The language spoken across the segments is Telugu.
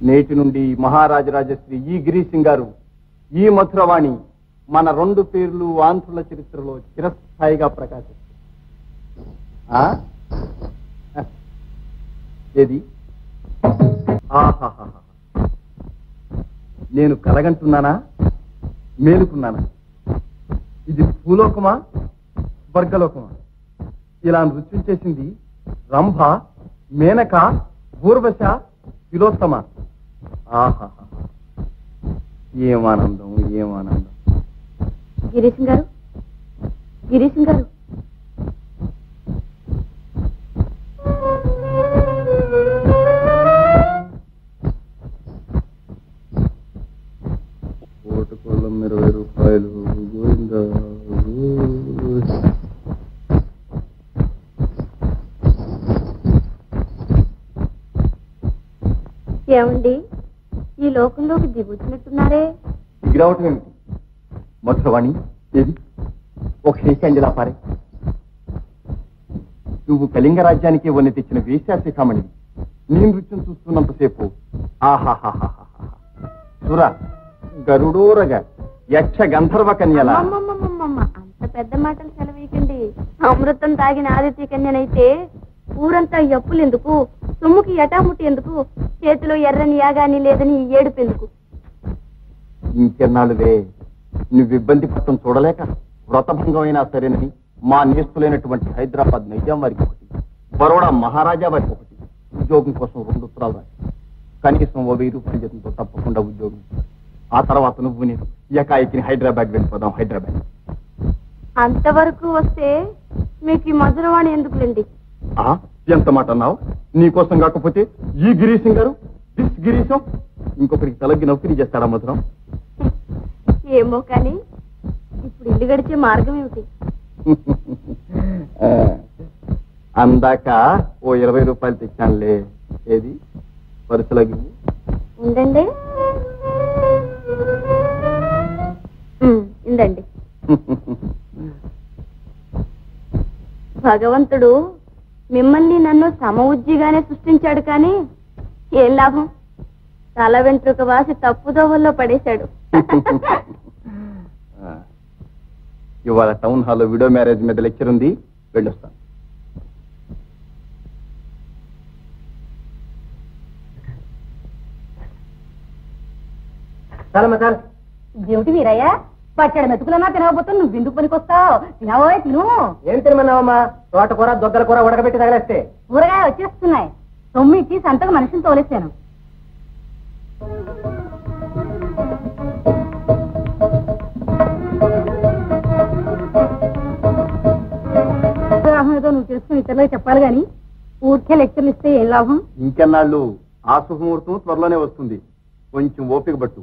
నేటి నుండి మహారాజరాజశ్రీ ఈ గిరీశం గారు ఈ మధురవాణి మన రెండు పేర్లు ఆంధ్రుల చరిత్రలో చిరస్థాయిగా ప్రకాశిస్తుంది. ఏది నేను కలగంటున్నానా మేలుకున్నానా? ఇది భూలోకమా స్వర్గలోకమా? ఇలా నృత్యం చేసింది రంభ, మేనక, ఊర్వశ, తిలోత్తమ. ఆహా, ఏమానందం ఏమానందం. గిరీశం గారు, గిరీశం గారు, కోటకొల్లం 20 రూపాయలు. గోవిందా. ఏమండి, ఈ లోకంలోకి దిగుతున్నట్టున్నారే? దిగిరావటం ఏమిటి మధురవాణి? ఏది ఒక శ్రీకాంజలా పారే. నువ్వు కళింగ రాజ్యానికి వన్ని తెచ్చిన వేశ్యాశిఖామణి. నీ నృత్యం చూస్తున్నంతసేపు ఆహాహాహా సుర గరుడోరగ యక్ష గంధర్వ కన్యల. అంత పెద్ద మాటలు సెలవీకండి. అమృతం తాగిన ఆదిత్య కన్యనైతే ఊరంతా ఎప్పులు ఎందుకు, సొమ్ముకి ఎటాముట్టి ఎందుకు, చేతిలో ఎర్రని యాగాని లేదని ఏడుపు ఎందుకు? ఇంకెన్నాళ్ళువే నువ్వు ఇబ్బంది పట్టం చూడలేక వ్రతభంగం అయినా సరేనని మా నేస్తులైనటువంటి హైదరాబాద్ నైజాం వారికి ఒకటి, బరోడా మహారాజా వారికి ఒకటి ఉద్యోగం కోసం 2 ఉత్తరాలు రాసి కనీసం 1000 రూపాయల జీతంతో తప్పకుండా ఉద్యోగం. ఆ తర్వాత నువ్వు నేను ఏకాయికిని హైదరాబాద్ వెళ్ళిపోదాం. హైదరాబాద్ అంతవరకు వస్తే మీకు ఈ మధురవాణి ఎందుకులేండి? ఎంత మాట అన్నావు? నీకోసం కాకపోతే ఈ గిరీశం గారు గిరీశం ఇంకొకరికి తలగి నౌకరీ చేస్తాడా మధురం? ఏమో కానీ ఇప్పుడు ఇల్లు గడిచే మార్గం ఏమిటి? అందాక ఓ 20 రూపాయలు తెచ్చానులే. ఏది పరుసలగి ఉందండి, ఇందండి. భగవంతుడు మిమ్మల్ని నన్ను సమఉజ్జిగానే సృష్టించాడు, కానీ ఏం లాభం, తల వెంట్రుక వాసి తప్పుదోవల్లో పడేశాడు. ఇవాళ టౌన్ హాల్లో విడో మ్యారేజ్ మీద లెక్చర్ ఉంది, వెళ్ళొస్తాను. ఏమిటి వీరయ్యా, పచ్చడి మెతుకులన్నా తినకపోతే నువ్వు ఎందుకు పనికొస్తావు? తినవోయ్ తిను. ఏం తినమన్నావమ్మా? తోటకూర, దొగ్గల కూర ఉడకబెట్టి తగలేస్తే ఊరగాయ వచ్చేస్తున్నాయి. తొమ్మిది సంతకు మనిషిని తోలేసాను. ఏదో నువ్వు చేసుకుని ఇతరులకు చెప్పాలి గాని ఊరికే లెక్చర్లు ఇస్తే ఏం లాభం? ఇంకెన్నాళ్ళు ఆ శుభముహూర్తం త్వరలోనే వస్తుంది, కొంచెం ఓపిక పట్టు.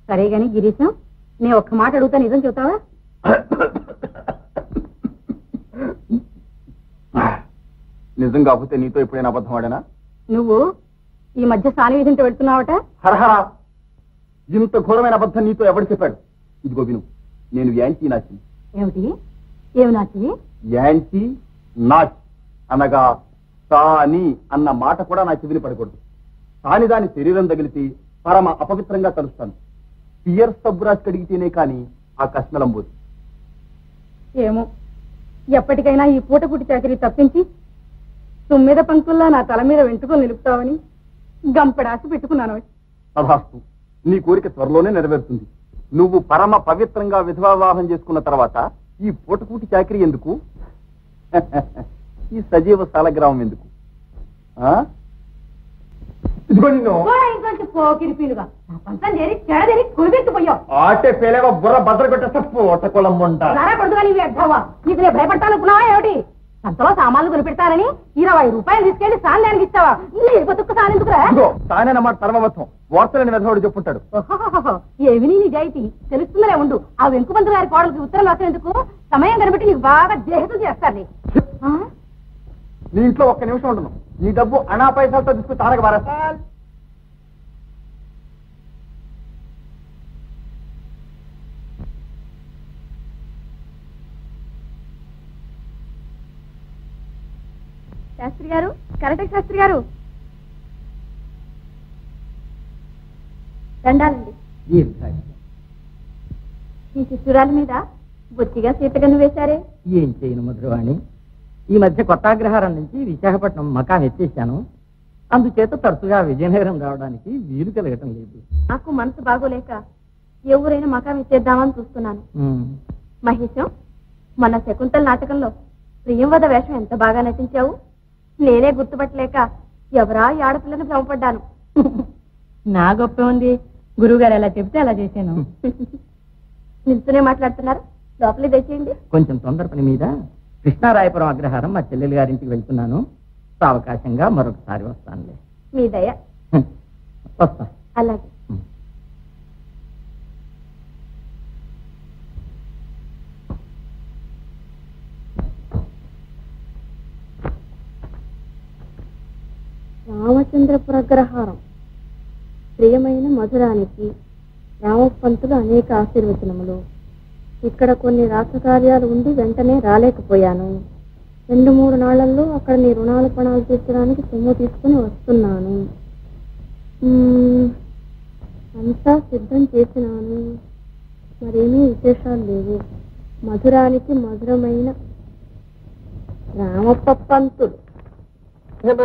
సరే గాని గిరీశం, నేను ఒక్క మాట అడుగుతా, నిజం చెబుతావా? నిజం కాకపోతే నీతో ఎప్పుడైనా అబద్ధం ఆడానా? నువ్వు ఈ మధ్య సాని విధింట వెళ్తున్నావట. హరహర, ఇంత ఘోరమైన అబద్ధం నీతో ఎవడు చెప్పాడు? ఇదిగో విను, నేను యాంటీ నాచి. ఏమిటి? ఏమి నాచి? యాంటీ నాచ్ అనగా సాని అన్న మాట కూడా నా చెవిని పడకూడదు. సాని దాని శరీరం తగిలితే పరమ అపవిత్రంగా కలుస్తాను. పియర్ సబ్బురాజ్ కడిగితేనే కానీ ఆ కష్మలం పోదు. ఏమో, ఎప్పటికైనా ఈ పూటపుటి చాకరీ తప్పించి తుమ్మిద పంకుల్లా నా తల మీద వెంటుకొని నిలుపుతావని గంపెడాసి పెట్టుకున్నాను. తథాస్తు, నీ కోరిక త్వరలోనే నెరవేరుతుంది. నువ్వు పరమ పవిత్రంగా విధవా వివాహం చేసుకున్న తర్వాత ఈ పూటకూటి చాకరీ ఎందుకు? ఈ సజీవ సాలగ్రామం ఎందుకు? ఆటే పేలేవా బుర్ర భద్ర పెట్టేస్తా పూటకులం భయపడతానుకున్నావా ఏమిటి? సంతలో సామాన్లు కొనిపెడతానని 20 రూపాయలు తీసుకెళ్లి సాన్యానికి ఇస్తావా? బతుకు సానెందుకురా? సానేనమాట పరమవత్వం వార్తలని వెధవాడు చెప్పుంటాడు. ఏమి నీ నిజాయితీ తెలుస్తుందనే ఉండు. ఆ వెంకుమంతు గారి కోడలికి ఉత్తరం రాసేందుకు సమయం కనిపెట్టి నీకు బాగా దేహతం చేస్తాను. నీ ఇంట్లో ఒక్క నిమిషం ఉండను. నీ డబ్బు అనా పైసలతో తీసుకుని తారక బారేస్తా. శాస్త్రి గారు, కరెక్ట్ శాస్త్రి గారు, దండాలండి. ఈ శిశురాల మీద బొత్తిగా సీతగన్ను వేశారే. ఏం చేయను మధురవాణి, ఈ మధ్య కొత్తాగ్రహారం నుంచి విశాఖపట్నం మకాం ఎత్తేసాను. అందుచేత తరచుగా విజయనగరం రావడానికి వీలు కలగటం లేదు. నాకు మనసు బాగోలేక ఎవరైనా మకాం ఇచ్చేద్దామని చూస్తున్నాను. మహేశం, మన శకుంతల నాటకంలో ప్రియంవద వేషం ఎంత బాగా నటించావు. నేనే గుర్తుపట్టలేక ఎవరా ఈ ఆడపిల్లని భ్రమపడ్డాను. నా గొప్ప ఉంది, గురువుగారు ఎలా చెప్తే అలా చేశాను. నిల్చునే మాట్లాడుతున్నారు, లోపలికి తెచ్చేయండి. కొంచెం తొందర పని మీద కృష్ణారాయపురం అగ్రహారం మా చెల్లెలి గారింటికి వెళ్తున్నాను. అవకాశంగా మరొకసారి వస్తానులే. మీ దయ. వస్తా. అలాగే. రామచంద్రపుర అగ్రహారం. ప్రియమైన మధురానికి రామపంతులు అనేక ఆశీర్వచనములు. ఇక్కడ కొన్ని రాసకార్యాలు ఉండి వెంటనే రాలేకపోయాను. 2-3 నాళ్లలో అక్కడ నీ రుణాలు పణాలు తీర్చడానికి సొమ్ము తీసుకుని వస్తున్నాను. అంతా సిద్ధం చేసినాను. మరేమీ విశేషాలు లేవు. మధురానికి మధురమైన రామప్ప పంతులు.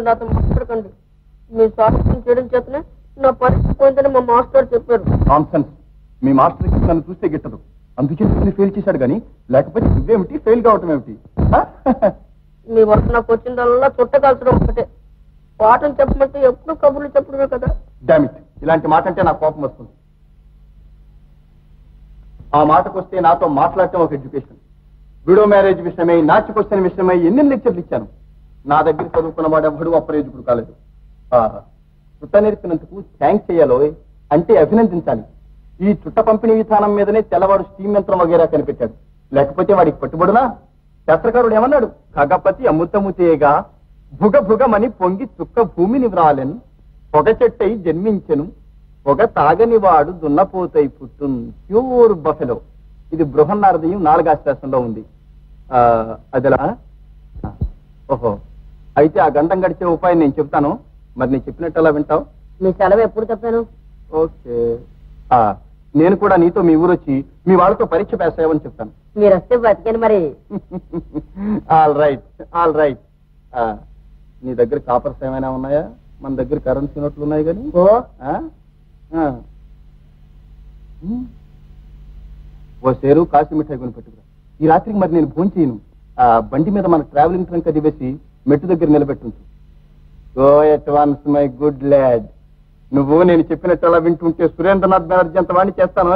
నాతో మాట్లాడకండి. మీ సాహిత్యం చేయడం చేతనే నా పరిస్థితి పోయిందని మా మాస్టర్ చెప్పారు. నాన్సెన్స్. మీ మాస్టర్కి నన్ను చూస్తే గిట్టదు, అందుకే ఫెయిల్ చేశాడు. కానీ లేకపోతే నువ్వేమిటి ఫెయిల్ కావటం ఏమిటి? మీ వరకు నాకు వచ్చిందల్లా చుట్టకాల్చడం ఒకటే. పాఠం చెప్పమంటే ఎప్పుడు కబుర్లు చెప్పడమే కదా. డామిట్, ఇలాంటి మాట అంటే నాకు కోపం వస్తుంది. ఆ మాటకు వస్తే నాతో మాట్లాడటం ఒక ఎడ్యుకేషన్. విడో మ్యారేజ్ విషయమై, నాచి క్వశ్చన్ విషయమై ఎన్ని లెక్చర్లు ఇచ్చాను. నా దగ్గర చదువుకున్న వాడు ఎవ్వడు అప్రయోజకుడు కాలేదు. చుట్ట నేర్పినందుకు థ్యాంక్స్ చేయాలో అంటే అభినందించాలి. ఈ చుట్ట పంపిణీ విధానం మీదనే తెల్లవాడు స్టీమ్ యంత్రం వగేరా కనిపెట్టాడు. లేకపోతే వాడికి పట్టుబడునా? శాస్త్రకారుడు ఏమన్నాడు? ఖగపతి అమృతముతేగా భుగ భుగమని పొంగి చుక్క భూమిని వ్రాలని, పొగ చెట్టై జన్మించెను, పొగ తాగని వాడు దున్నపోతై పుట్టున్. Pure buffalo. ఇది బృహన్నారదయం 4వ శాస్త్రంలో ఉంది. అదిలా? ఓహో, అయితే ఆ గండం గడిచే ఉపాయం నేను చెప్తాను. మరి నేను చెప్పినట్టు అలా వింటావు? మీ సెలవు ఎప్పుడు చెప్పాను? ఓకే. నేను కూడా నీతో మీ ఊరు వచ్చి మీ వాళ్ళతో పరీక్ష పాస్ అయ్యావని చెప్తాను. మీరు వస్తే బతికాను మరి. All right, all right. నీ దగ్గర కాపర్స్ ఏమైనా ఉన్నాయా? మన దగ్గర కరెన్సీ నోట్లు ఉన్నాయి కానీ. ఓ సేరు కాశీ మిఠాయి కొని పెట్టుకురా. ఈ రాత్రికి మరి నేను ఫోన్ చేయను. బండి మీద మన ట్రావెలింగ్ ట్రంక్ అది వేసి మెట్టు దగ్గర నిలబెట్టుంటు. Go at once my good lad. నువ్వు నేను చెప్పినట్టు అలా వింటుంటే సురేంద్రనాథ్ బెనర్జీ అంత వాడిని చేస్తాను.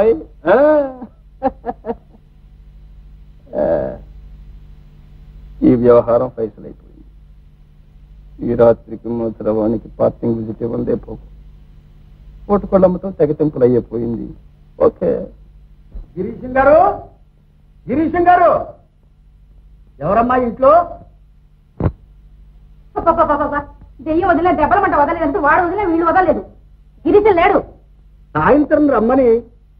ఈ వ్యవహారం ఫైసల్ అయిపోయింది. ఈ రాత్రికి మధురవానికి పార్కింగ్ విజిట్ ఇవ్వందే పోకు. కోటుకొళ్ళమ్మతో తెగతింపులు అయ్యిపోయింది. ఓకే. గిరీశం గారు, గిరీశం గారు, ఎవరమ్మా ఇంట్లో? దెయ్యం వదిలే దెబ్బల మంట వదలేదంటూ వాడు వదిలే వీళ్ళు వదలలేదు. గిరీశం లేడు. సాయంత్రం రమ్మని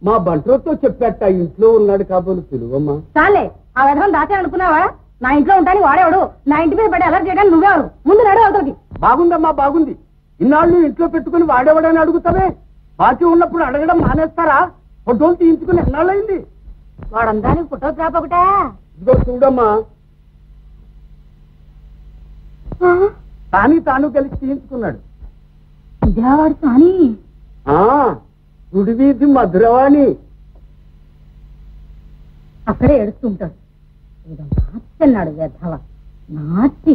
మా బంట్రోతో చెప్పాట. ఇంట్లో ఉన్నాడు కాబోలు పిలువమ్మా. చాలే, ఆ విధం దాచే అనుకున్నావా? నా ఇంట్లో ఉంటాను వాడేవాడు. నా ఇంటి మీద పడి అలర్ట్ చేయడానికి నువ్వెవరు? ముందు నడు అవతలకి. బాగుందమ్మా, బాగుంది. ఇన్నాళ్ళు ఇంట్లో పెట్టుకుని వాడేవాడని అడుగుతావే. బాకీ ఉన్నప్పుడు అడగడం మానేస్తారా? ఫోటోలు తీయించుకుని ఎన్నాళ్ళయింది? వాడందానికి ఫోటో ట్రాప్ ఒకటా? ఇదిగో చూడమ్మా, తాను కలిసి తీయించుకున్నాడు. ఇదేవాడు సాని? గుడివీధి మధురవాణి. అక్కడే ఏడుస్తుంటాడు. నాచి అన్నాడు వ్యధవ. నాచి